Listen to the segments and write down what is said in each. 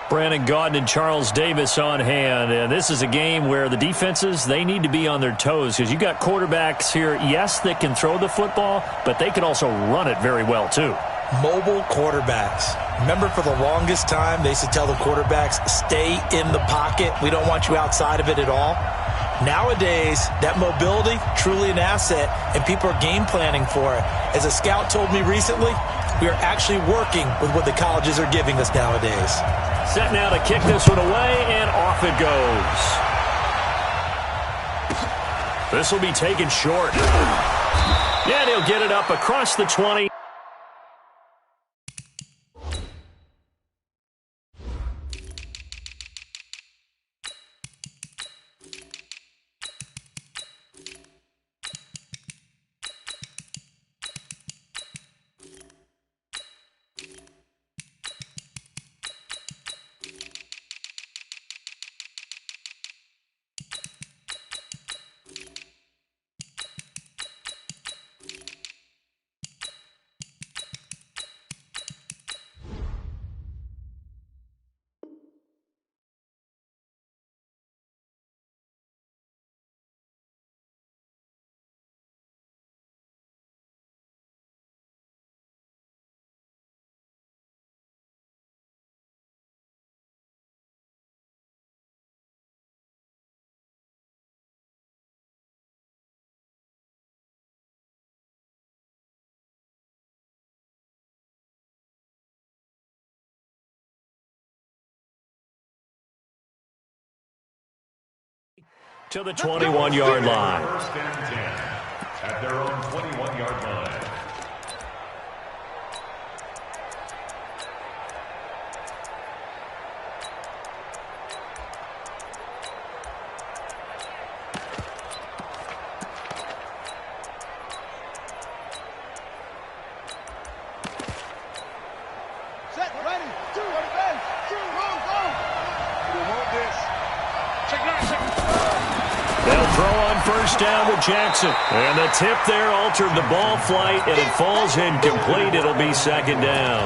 Brandon Gaudin and Charles Davis on hand. And this is a game where the defenses, they need to be on their toes because you got quarterbacks here, yes, that can throw the football, but they can also run it very well too. Mobile quarterbacks. Remember, for the longest time, they used to tell the quarterbacks, stay in the pocket. We don't want you outside of it at all. Nowadays, that mobility, truly an asset, and people are game planning for it. As a scout told me recently, we are actually working with what the colleges are giving us nowadays. Set now to kick this one away, and off it goes. This will be taken short. Yeah, he'll get it up across the 20. To the 21-yard line. First and 10 at their own 21-yard line. Set, ready, two, on the bench, two, go. We want this. Check nine. They'll throw on first down with Jackson. And the tip there altered the ball flight, and it falls incomplete. It'll be second down.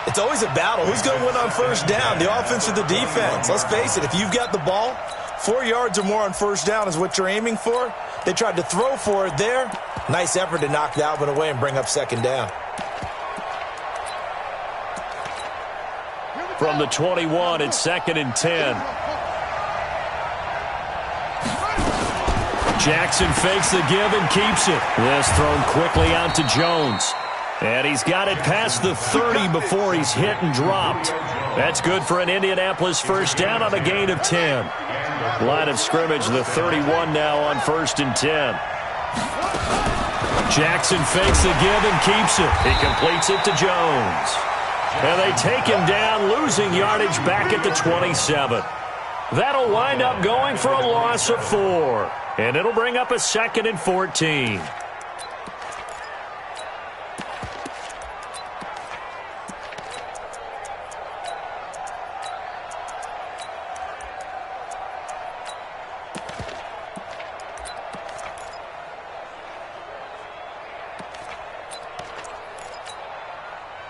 It's always a battle. Who's going to win on first down, the offense or the defense? Let's face it, if you've got the ball, 4 yards or more on first down is what you're aiming for. They tried to throw for it there. Nice effort to knock that one away and bring up second down. From the 21, it's second and 10. Jackson fakes the give and keeps it. This thrown quickly out to Jones. And he's got it past the 30 before he's hit and dropped. That's good for an Indianapolis first down on a gain of 10. Line of scrimmage, the 31 now on first and 10. Jackson fakes the give and keeps it. He completes it to Jones. And they take him down, losing yardage back at the 27. That'll wind up going for a loss of 4. And it'll bring up a second and 14.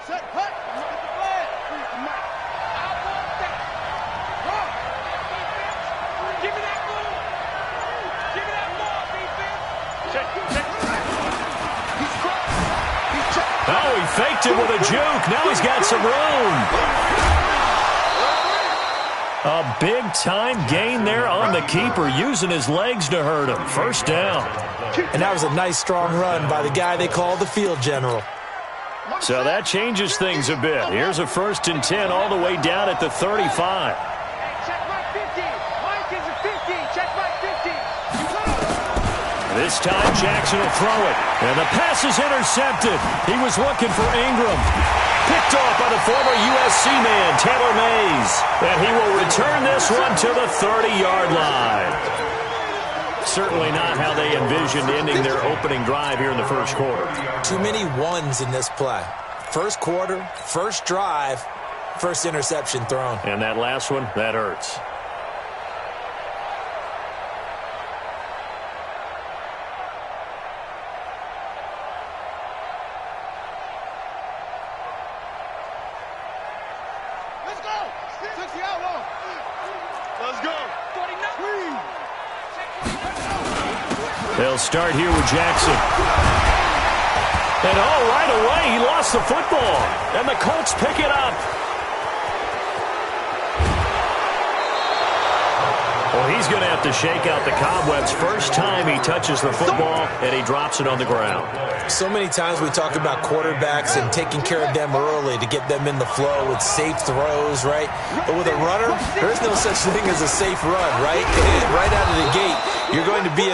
Set, hut, look at the flag. I want that. Run. Give me that ball. Give me that ball, defense. Check. He's crossed. He's checked. Oh, he faked it with a juke. Now he's got some room. A big-time gain there on the keeper, using his legs to hurt him. First down. And that was a nice, strong run by the guy they call the field general. So that changes things a bit. Here's a first and 10 all the way down at the 35. Check right 50. Mike is a 50. Check right 50. This time Jackson will throw it. And the pass is intercepted. He was looking for Ingram. Picked off by the former USC man, Taylor Mays. And he will return this one to the 30-yard line. Certainly not how they envisioned ending their opening drive here in the first quarter. Too many ones in this play. First quarter, first drive, first interception thrown. And that last one, that hurts. Let's go. Let's go. They'll start here with Jackson. And right away, he lost the football. And the Colts pick it up. Well, he's going to have to shake out the cobwebs first time he touches the football, and he drops it on the ground. So many times we talk about quarterbacks and taking care of them early to get them in the flow with safe throws, right? But with a runner, there's no such thing as a safe run, right? Right out of the gate, you're going to be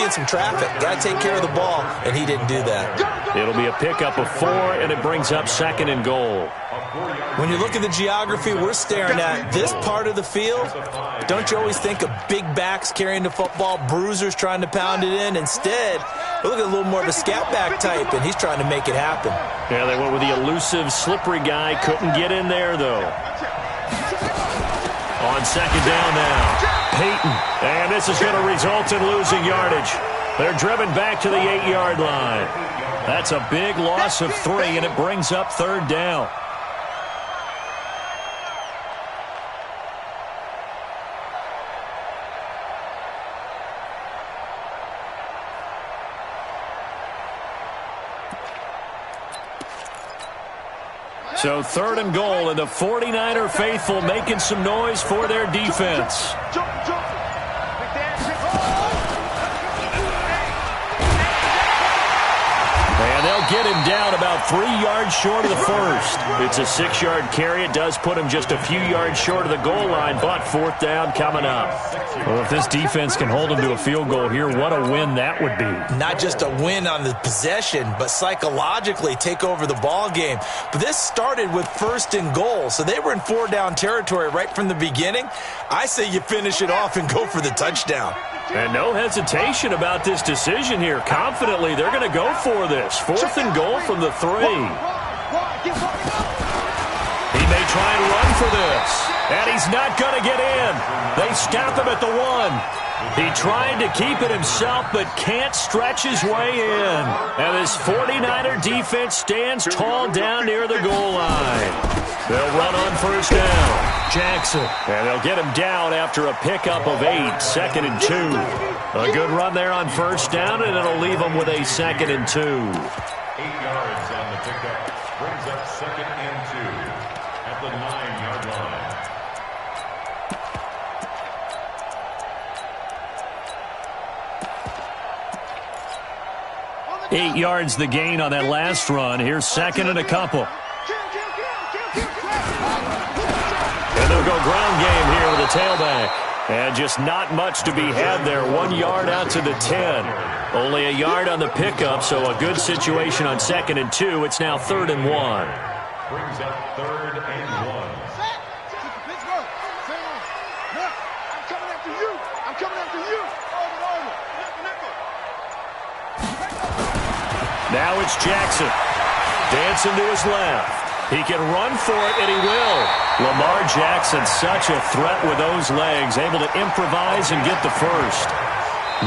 in some traffic. Got to take care of the ball, and he didn't do that. It'll be a pickup of 4, and it brings up 2nd and goal. When you look at the geography, we're staring at this part of the field. Don't you always think of big backs carrying the football, bruisers trying to pound it in? Instead, we look at a little more of a scat back type, and he's trying to make it happen. Yeah, they went with the elusive, slippery guy. Couldn't get in there, though. On 2nd down now, Peyton. And this is going to result in losing yardage. They're driven back to the 8-yard line. That's a big loss of 3, and it brings up 3rd down. So 3rd and goal, and the 49er faithful making some noise for their defense. And they'll get him down about 3 yards short of the first. It's a 6-yard carry. It does put him just a few yards short of the goal line, but 4th down coming up. Well, if this defense can hold him to a field goal here, what a win that would be. Not just a win on the possession, but psychologically take over the ball game. But this started with 1st and goal, so they were in 4-down territory right from the beginning. I say you finish it off and go for the touchdown. And no hesitation about this decision here. Confidently, they're going to go for this. 4th and goal from the 3. He may try and run for this. And he's not going to get in. They stop him at the 1. He tried to keep it himself, but can't stretch his way in. And this 49er defense stands tall down near the goal line. They'll run on 1st down. Jackson. And they'll get him down after a pickup of 8. 2nd and 2. A good run there on 1st down, and it'll leave them with a 2nd and 2. 8 yards on the pickup. Brings up 2nd and 2 at the 9-yard line. 8 yards the gain on that last run. Here's 2nd and a couple. And they'll go ground game here with the tailback. And just not much to be had there. 1 yard out to the 10. Only a yard on the pickup, so a good situation on 2nd and 2. It's now 3rd and 1. Brings up 3rd and 1. I'm coming after you. I'm coming after you. Now it's Jackson. Dancing to his left. He can run for it, and he will. Lamar Jackson, such a threat with those legs, able to improvise and get the first.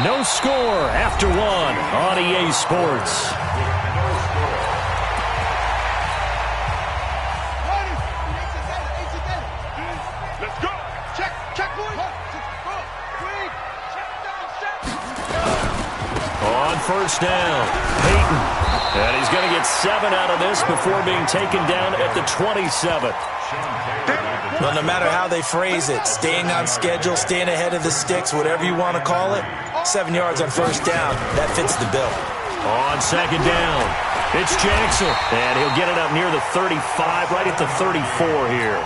No score after 1 on EA Sports. Let's go. Check, boys. On 1st down, Peyton. And he's going to get 7 out of this before being taken down at the 27. Well, no matter how they phrase it, staying on schedule, staying ahead of the sticks, whatever you want to call it, 7 yards on 1st down, that fits the bill. On 2nd down, it's Jackson. And he'll get it up near the 35, right at the 34 here.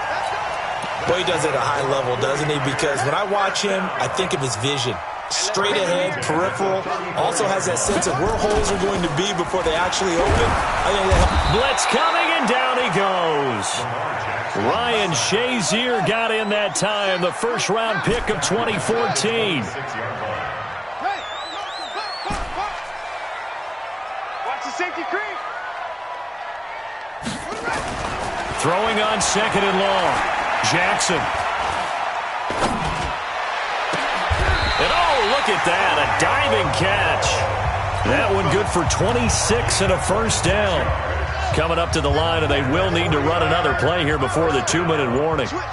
Boy, he does it at a high level, doesn't he? Because when I watch him, I think of his vision. Straight ahead, peripheral, also has that sense of where holes are going to be before they actually open. I think that blitz coming, and down he goes. Ryan Shazier got in that time, the first-round pick of 2014. Watch the safety creep. Throwing on 2nd and long. Jackson. And look at that, a diving catch. That one good for 26 and a 1st down. coming up to the line, and they will need to run another play here before the 2-minute warning. First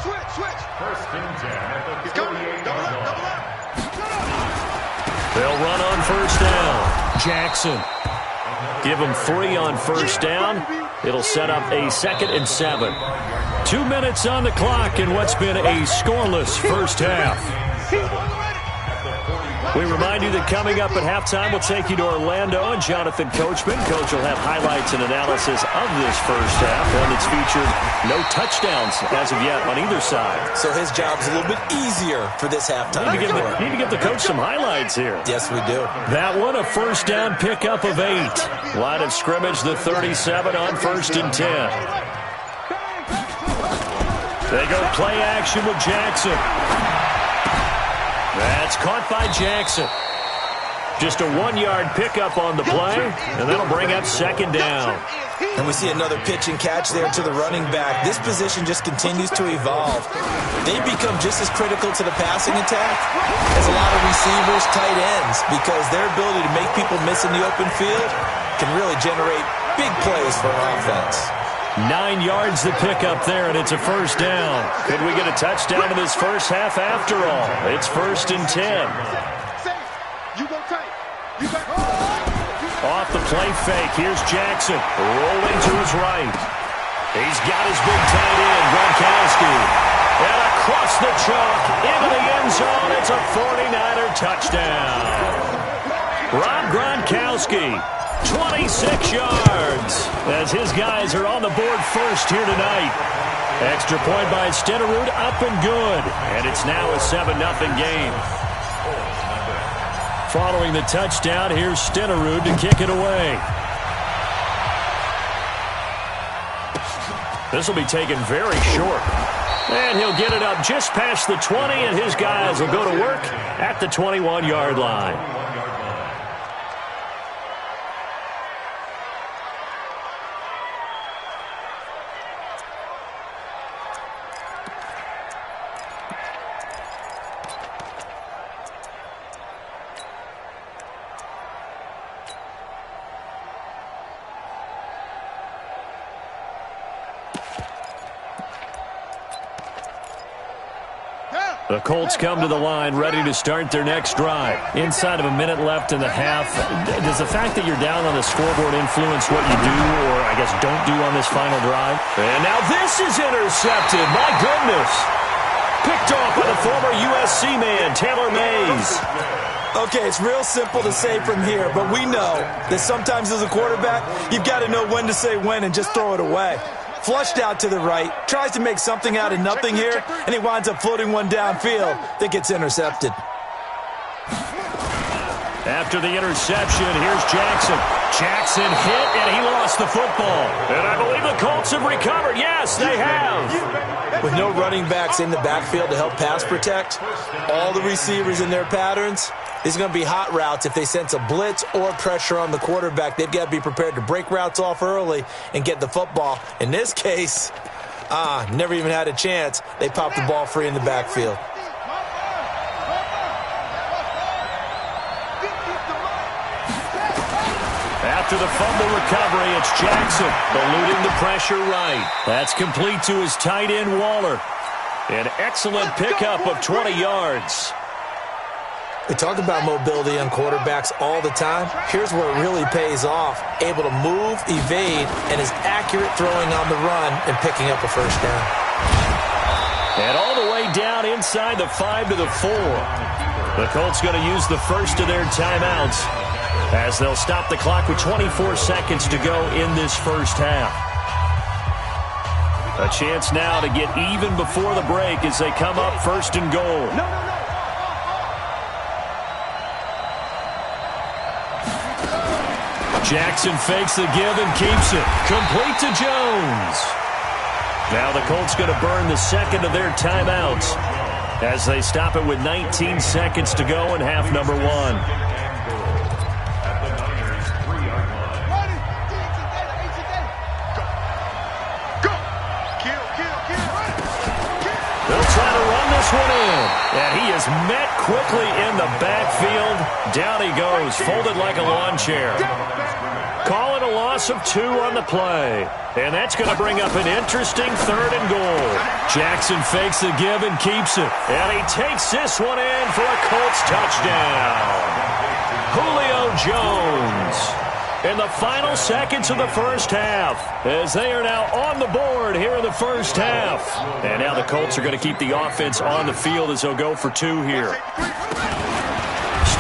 and 10 at the 48-yard line. They'll run on first down. Jackson. Give them 3 on first down. It'll set up a 2nd and 7. 2 minutes on the clock in what's been a scoreless first half. We remind you that coming up at halftime, we'll take you to Orlando and Jonathan Coachman. Coach will have highlights and analysis of this first half, one that's featured no touchdowns as of yet on either side. So his job's a little bit easier for this halftime. Need to give the coach some highlights here. Yes, we do. That one, a first down pickup of 8. Line of scrimmage, the 37 on first and 10. They go play action with Jackson. That's caught by Jackson. Just a 1-yard pickup on the play, and that'll bring up 2nd down. And we see another pitch and catch there to the running back. This position just continues to evolve. They become just as critical to the passing attack as a lot of receivers, tight ends, because their ability to make people miss in the open field can really generate big plays for an offense. 9 yards to pick up there, and it's a first down. Could we get a touchdown in this first half after all? It's 1st and 10. Off the play fake, here's Jackson. Rolling to his right. He's got his big tight end, Gronkowski. And across the chalk, into the end zone, it's a 49er touchdown. Rob Gronkowski. 26 yards as his guys are on the board first here tonight. Extra point by Stenerud, up and good. And it's now a 7-0 game. Following the touchdown, here's Stenerud to kick it away. This will be taken very short. And he'll get it up just past the 20, and his guys will go to work at the 21-yard line. The Colts come to the line ready to start their next drive. Inside of a minute left in the half, does the fact that you're down on the scoreboard influence what you do or, I guess, don't do on this final drive? And now this is intercepted. My goodness. Picked off by the former USC man, Taylor Mays. Okay, it's real simple to say from here, but we know that sometimes as a quarterback, you've got to know when to say when and just throw it away. Flushed out to the right, tries to make something out of nothing here, and he winds up floating one downfield that gets intercepted. After the interception, here's Jackson. Jackson hit, and he lost the football. And I believe the Colts have recovered. Yes, they have. With no running backs in the backfield to help pass protect, all the receivers in their patterns, these are going to be hot routes. If they sense a blitz or pressure on the quarterback, they've got to be prepared to break routes off early and get the football. In this case, never even had a chance. They popped the ball free in the backfield. After the fumble recovery, it's Jackson eluding the pressure right. That's complete to his tight end, Waller. An excellent pickup of 20 yards. We talk about mobility on quarterbacks all the time. Here's where it really pays off. Able to move, evade, and is accurate throwing on the run and picking up a first down. And all the way down inside the 5 to the 4. The Colts going to use the first of their timeouts as they'll stop the clock with 24 seconds to go in this first half. A chance now to get even before the break as they come up first and goal. Jackson fakes the give and keeps it. Complete to Jones. Now the Colts going to burn the second of their timeouts as they stop it with 19 seconds to go in half number 1. They'll try to run this one in. And he is met quickly in the backfield. Down he goes, folded like a lawn chair. call it a loss of 2 on the play. And that's going to bring up an interesting 3rd and goal. Jackson fakes the give and keeps it. And he takes this one in for a Colts touchdown. Julio Jones in the final seconds of the first half, as they are now on the board here in the first half. And now the Colts are going to keep the offense on the field as they'll go for 2 here.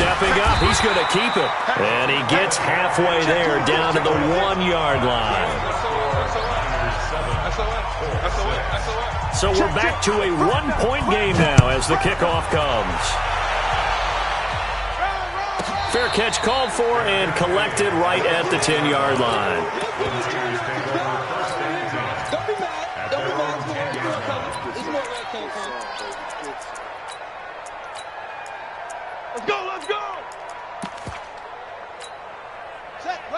Stepping up, he's going to keep it. And he gets halfway there, down to the 1-yard line. So we're back to a 1-point game now as the kickoff comes. Fair catch called for and collected right at the 10-yard line. Don't be mad. Don't be mad. It's more red came from. Let's go. Let's go.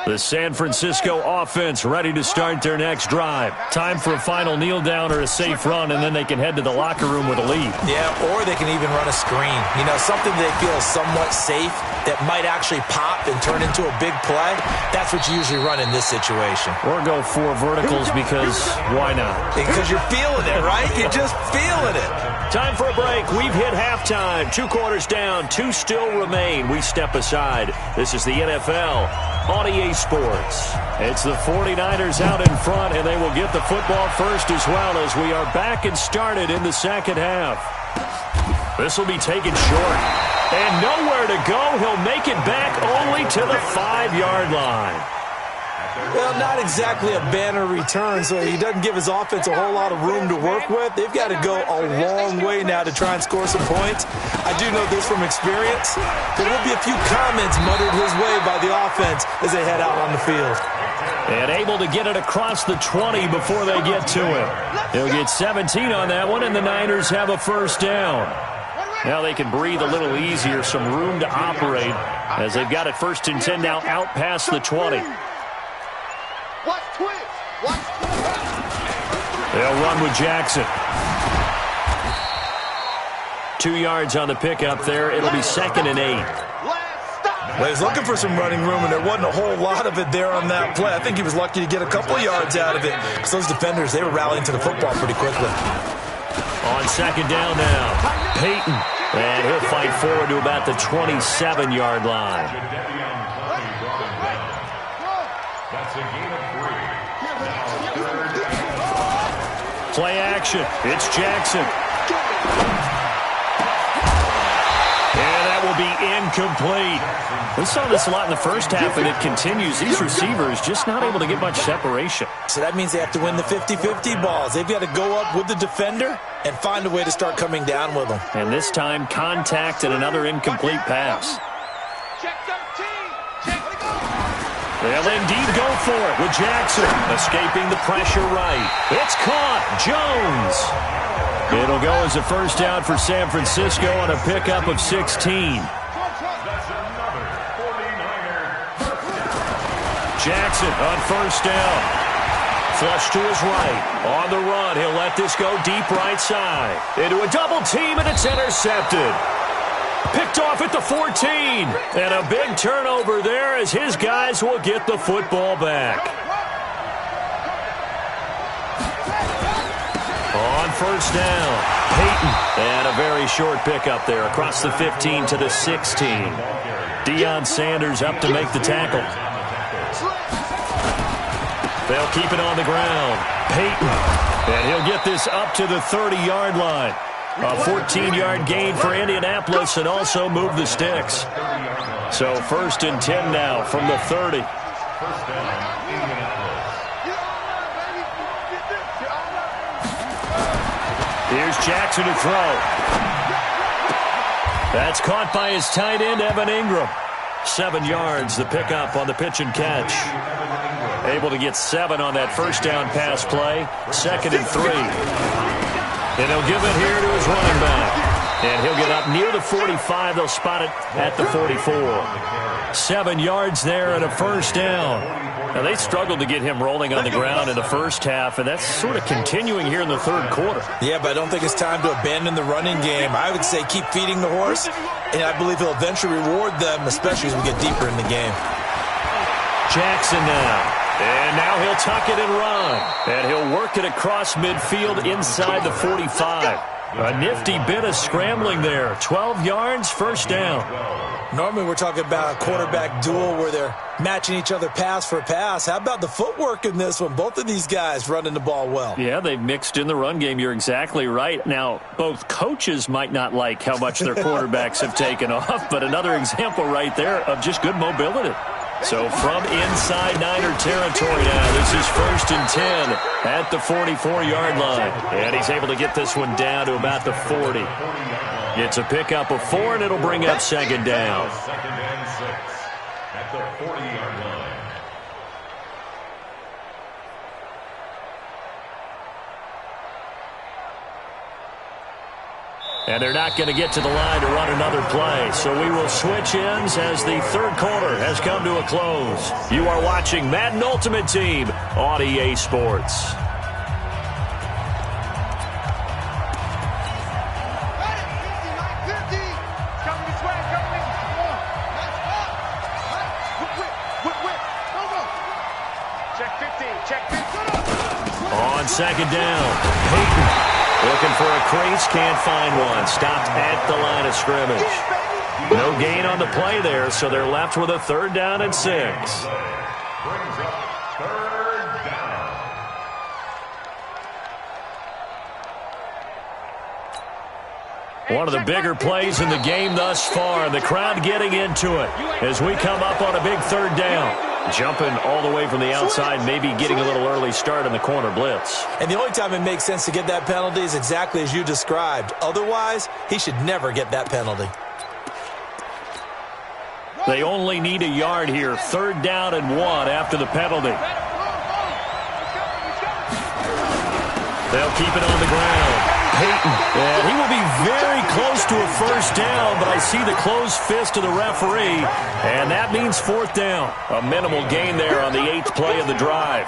The San Francisco offense ready to start their next drive. Time for a final kneel down or a safe run, and then they can head to the locker room with a lead. Yeah, or they can even run a screen. You know, something they feel is somewhat safe that might actually pop and turn into a big play. That's what you usually run in this situation. Or go 4 verticals because why not? Because you're feeling it, right? You're just feeling it. Time for a break. We've hit halftime. 2 quarters down. 2 still remain. We step aside. This is the NFL on EA Sports. It's the 49ers out in front, and they will get the football first as well as we are back and started in the second half. This will be taken short. And nowhere to go. He'll make it back only to the 5-yard line. Well, not exactly a banner return, so he doesn't give his offense a whole lot of room to work with. They've got to go a long way now to try and score some points. I do know this from experience. There will be a few comments muttered his way by the offense as they head out on the field. And able to get it across the 20 before they get to it. They'll get 17 on that one, and the Niners have a first down. Now they can breathe a little easier, some room to operate as they've got it 1st and 10 now out past the 20. Watch twist. Watch twist. They'll run with Jackson. 2 yards on the pickup there. It'll be 2nd and 8. Well, he's looking for some running room, and there wasn't a whole lot of it there on that play. I think he was lucky to get a couple of yards out of it. So those defenders, they were rallying to the football pretty quickly. On 2nd down now, Peyton. And he'll fight forward to about the 27-yard line. That's a gain of 3. Play action. It's Jackson. And that will be incomplete. We saw this a lot in the first half, and it continues. These receivers just not able to get much separation. So that means they have to win the 50-50 balls. They've got to go up with the defender and find a way to start coming down with them. And this time, contact and another incomplete pass. Check 13. Check. They'll indeed go for it with Jackson. Escaping the pressure right. It's caught. Jones. It'll go as a first down for San Francisco on a pickup of 16. That's another 49er. Jackson on 1st down. Flush to his right. On the run, he'll let this go deep right side. Into a double team, and it's intercepted. Picked off at the 14. And a big turnover there as his guys will get the football back. On 1st down, Peyton. And a very short pickup there across the 15 to the 16. Deion Sanders up to make the tackle. They'll keep it on the ground. Peyton. And he'll get this up to the 30-yard line. A 14-yard gain for Indianapolis and also move the sticks. So 1st and 10 now from the 30. First down, Indianapolis. Here's Jackson to throw. That's caught by his tight end, Evan Ingram. 7 yards, the pickup on the pitch and catch. Able to get 7 on that first down pass play. 2nd and 3. And he'll give it here to his running back. And he'll get up near the 45. They'll spot it at the 44. 7 yards there and a first down. Now, they struggled to get him rolling on the ground in the first half, and that's sort of continuing here in the third quarter. Yeah, but I don't think it's time to abandon the running game. I would say keep feeding the horse, and I believe he'll eventually reward them, especially as we get deeper in the game. Jackson now. And now he'll tuck it and run. And he'll work it across midfield inside the 45. A nifty bit of scrambling there. 12 yards, first down. Normally we're talking about a quarterback duel where they're matching each other pass for pass. How about the footwork in this one? Both of these guys running the ball well. Yeah, they've mixed in the run game. You're exactly right. Now, both coaches might not like how much their quarterbacks have taken off, but another example right there of just good mobility. So from inside Niner territory now, this is 1st and 10 at the 44-yard line. And he's able to get this one down to about the 40. It's a pickup of 4, and it'll bring up 2nd down. 2nd and 6 at the 40-yard line. And they're not going to get to the line to run another play. So we will switch ends as the 3rd quarter has come to a close. You are watching Madden Ultimate Team on EA Sports. On 2nd down, Peyton. Looking for a crease, can't find one. Stopped at the line of scrimmage. No gain on the play there, so they're left with a 3rd down and 6. Brings up 3rd down. One of the bigger plays in the game thus far, and the crowd getting into it as we come up on a big 3rd down. Jumping all the way from the outside, maybe getting a little early start in the corner blitz. And the only time it makes sense to get that penalty is exactly as you described. Otherwise, he should never get that penalty. They only need a yard here. 3rd down and 1 after the penalty. They'll keep it on the ground. Peyton, and he will be very close to a 1st down, but I see the closed fist of the referee, and that means 4th down. A minimal gain there on the 8th play of the drive.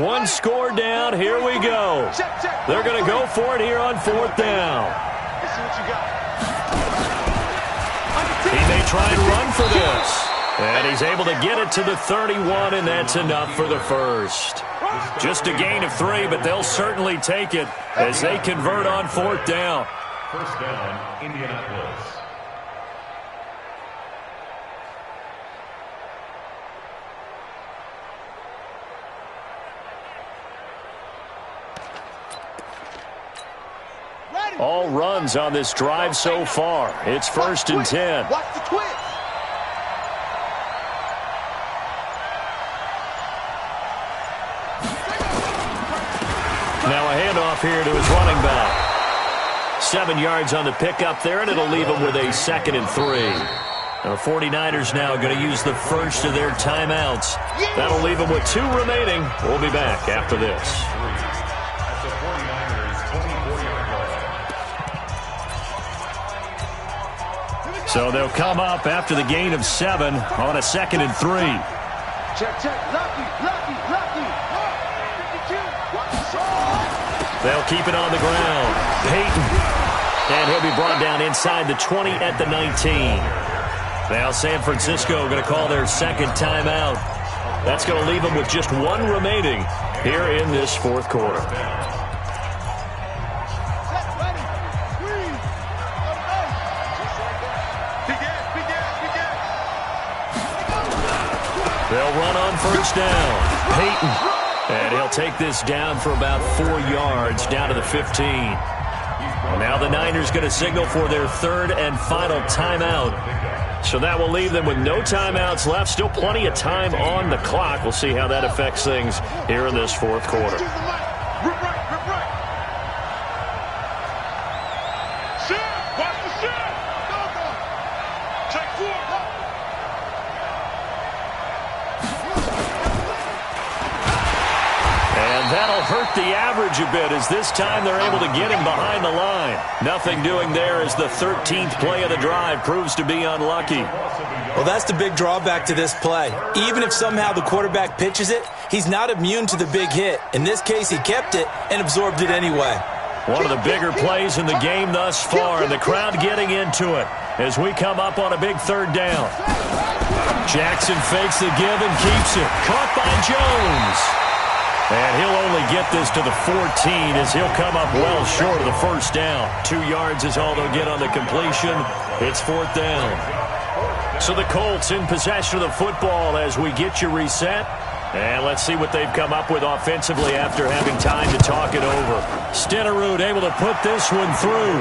One score down, here we go. They're going to go for it here on 4th down. He may try and run for this. And he's able to get it to the 31, and that's enough for the 1st. Just a gain of 3, but they'll certainly take it as they convert on 4th down. 1st down, Indianapolis. All runs on this drive so far. It's 1st and 10. Watch the twist. Now a handoff here to his running back. 7 yards on the pickup there, and it'll leave him with a 2nd and 3. And the 49ers now going to use the first of their timeouts. That'll leave them with 2 remaining. We'll be back after this. At the 49ers 24-yard line. So they'll come up after the gain of 7 on a 2nd and 3. Check, check. Lucky. 52. Watch the shot. They'll keep it on the ground. Peyton. And he'll be brought down inside the 20 at the 19. Now San Francisco going to call their 2nd timeout. That's going to leave them with just 1 remaining here in this 4th quarter. They'll run on 1st down. Peyton. And he'll take this down for about 4 yards, down to the 15. Now the Niners going to signal for their 3rd and final timeout. So that will leave them with no timeouts left. Still plenty of time on the clock. We'll see how that affects things here in this 4th quarter. Rip right. Shot. Watch the shot. Check 4. And that'll hurt the average a bit as this time they're able to get him behind the line. Nothing doing there as the 13th play of the drive proves to be unlucky. Well, that's the big drawback to this play. Even if somehow the quarterback pitches it, he's not immune to the big hit. In this case, he kept it and absorbed it anyway. One of the bigger plays in the game thus far, and the crowd getting into it as we come up on a big third down. Jackson fakes the give and keeps it. Caught by Jones. And he'll only get this to the 14 as he'll come up well short of the first down. 2 yards is all they'll get on the completion. It's 4th down. So the Colts in possession of the football as we get you reset. And let's see what they've come up with offensively after having time to talk it over. Stenerud able to put this one through.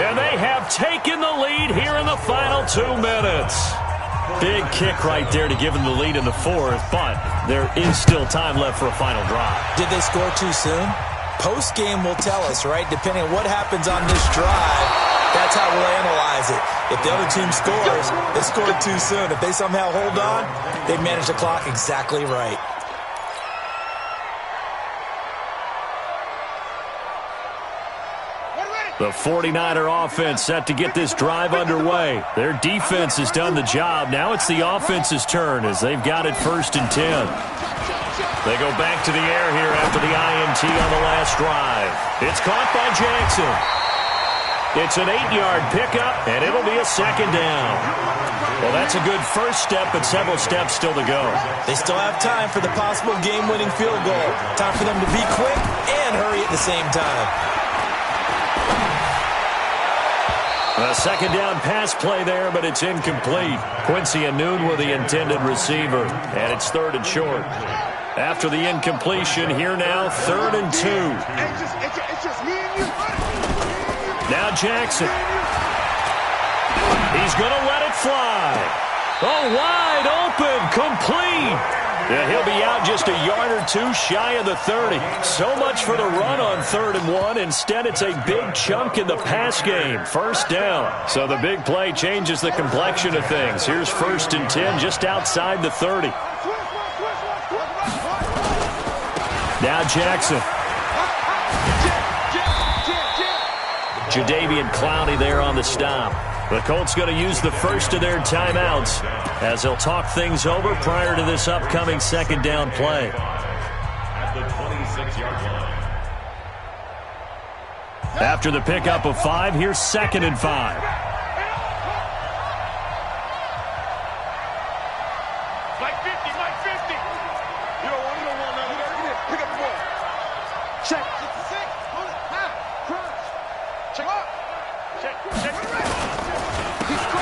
And they have taken the lead here in the final 2 minutes. Big kick right there to give them the lead in the 4th, but there is still time left for a final drive. Did they score too soon? Post-game will tell us, right? Depending on what happens on this drive, that's how we'll analyze it. If the other team scores, they scored too soon. If they somehow hold on, they manage the clock exactly right. The 49er offense set to get this drive underway. Their defense has done the job. Now it's the offense's turn as they've got it 1st and 10. They go back to the air here after the INT on the last drive. It's caught by Jackson. It's an 8-yard pickup, and it'll be a 2nd down. Well, that's a good first step, but several steps still to go. They still have time for the possible game-winning field goal. Time for them to be quick and hurry at the same time. A 2nd down pass play there, but it's incomplete. Quincy Anoon with the intended receiver, and it's 3rd and short. After the incompletion, here now, 3rd and 2. It's just me and you. Now Jackson. He's going to let it fly. Oh, wide open, complete. Yeah, he'll be out just a yard or 2 shy of the 30. So much for the run on 3rd and 1. Instead, it's a big chunk in the pass game. 1st down. So the big play changes the complexion of things. Here's 1st and 10 just outside the 30. Now Jackson. Jadeveon Clowney there on the stop. The Colts going to use the first of their timeouts as they'll talk things over prior to this upcoming 2nd down play. At the 26-yard line. After the pickup of 5, here's 2nd and 5. Mike 50. You don't want none. Pick up the ball. Check. 6. Hold it. Crunch. Check up. Check.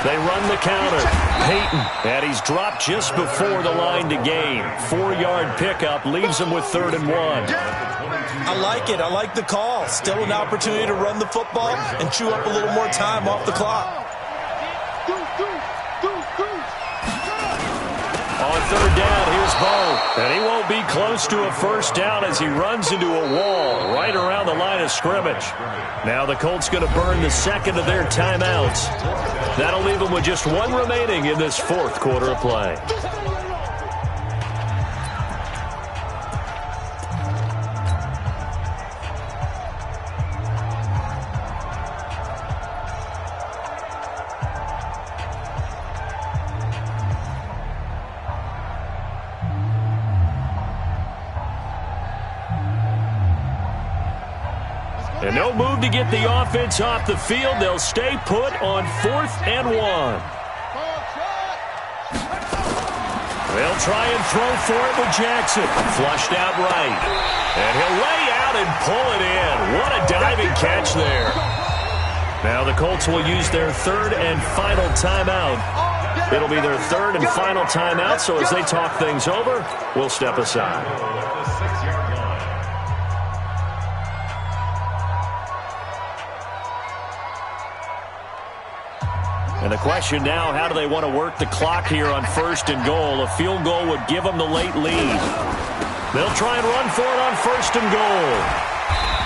They run the counter. Peyton, and he's dropped just before the line to gain. 4-yard pickup leaves him with 3rd and 1. I like it. I like the call. Still an opportunity to run the football and chew up a little more time off the clock. On 3rd down, here's Bo. And he won't be close to a 1st down as he runs into a wall right around the line of scrimmage. Now the Colts going to burn the 2nd of their timeouts. That'll leave them with just 1 remaining in this 4th quarter of play. And no move to get the offense off the field. They'll stay put on 4th and 1. They'll try and throw for it with Jackson. Flushed out right. And he'll lay out and pull it in. What a diving catch there. Now the Colts will use their 3rd and final timeout. It'll be their 3rd and final timeout, so as they talk things over, we'll step aside. The 6-yard line. And the question now, how do they want to work the clock here on 1st and goal? A field goal would give them the late lead. They'll try and run for it on 1st and goal.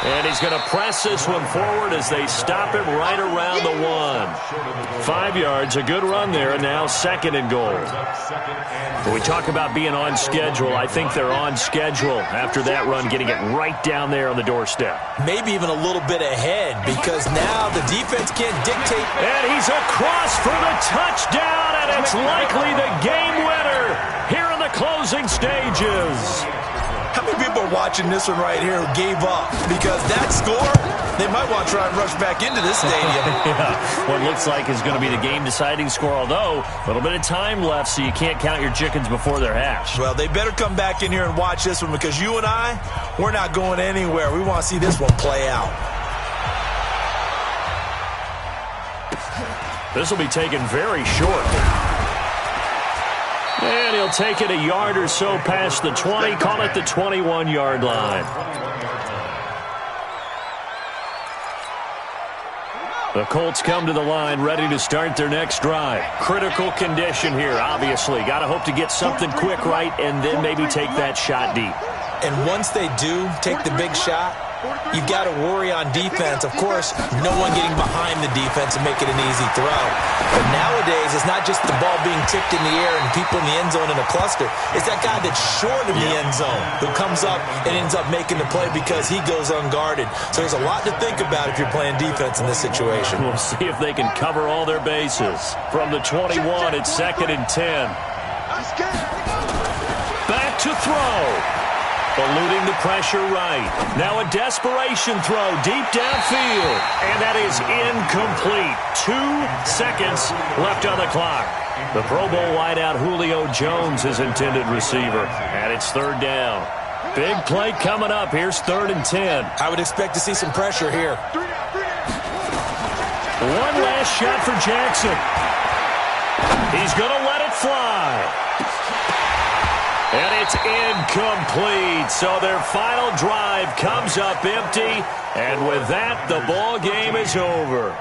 And he's going to press this one forward as they stop him right around the 1. 5 yards, a good run there, and now 2nd and goal. When we talk about being on schedule, I think they're on schedule after that run, getting it right down there on the doorstep. Maybe even a little bit ahead because now the defense can't dictate. And he's across for the touchdown, and it's likely the game winner here in the closing stages. How many many people are watching this one right here who gave up? Because that score, they might want to try and rush back into this stadium. Yeah, what looks like is going to be the game-deciding score, although a little bit of time left, so you can't count your chickens before they're hatched. Well, they better come back in here and watch this one, because you and I, we're not going anywhere. We want to see this one play out. This will be taken very short. And he'll take it a yard or so past the 20, call it the 21-yard line. The Colts come to the line ready to start their next drive. Critical condition here, obviously. Got to hope to get something quick right and then maybe take that shot deep. And once they do take the big shot, you've got to worry on defense. Of course, no one getting behind the defense and make it an easy throw. But nowadays, it's not just the ball being tipped in the air and people in the end zone in a cluster. It's that guy that's short of the end zone who comes up and ends up making the play because he goes unguarded. So there's a lot to think about if you're playing defense in this situation. We'll see if they can cover all their bases. From the 21, it's 2nd and 10. Back to throw. Eluding the pressure right. Now a desperation throw deep downfield. And that is incomplete. 2 seconds left on the clock. The Pro Bowl wideout Julio Jones, his intended receiver. And it's 3rd down. Big play coming up. Here's 3rd and 10. I would expect to see some pressure here. One last shot for Jackson. He's going to let it fly. And it's incomplete. So their final drive comes up empty. And with that, the ball game is over.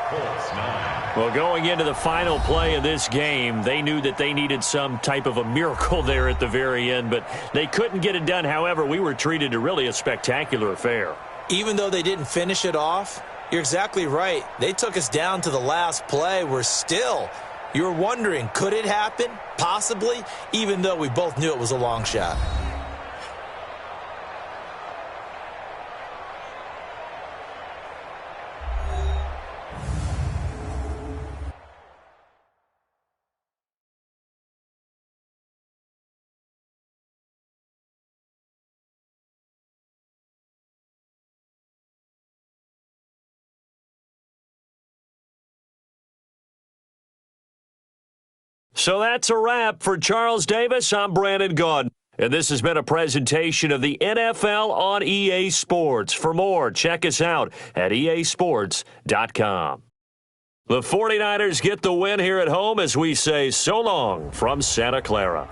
Well, going into the final play of this game, they knew that they needed some type of a miracle there at the very end, but they couldn't get it done. However, we were treated to really a spectacular affair. Even though they didn't finish it off, you're exactly right. They took us down to the last play. We're still... You're wondering, could it happen? Possibly, even though we both knew it was a long shot. So that's a wrap. For Charles Davis, I'm Brandon Gaudin. And this has been a presentation of the NFL on EA Sports. For more, check us out at easports.com. The 49ers get the win here at home as we say so long from Santa Clara.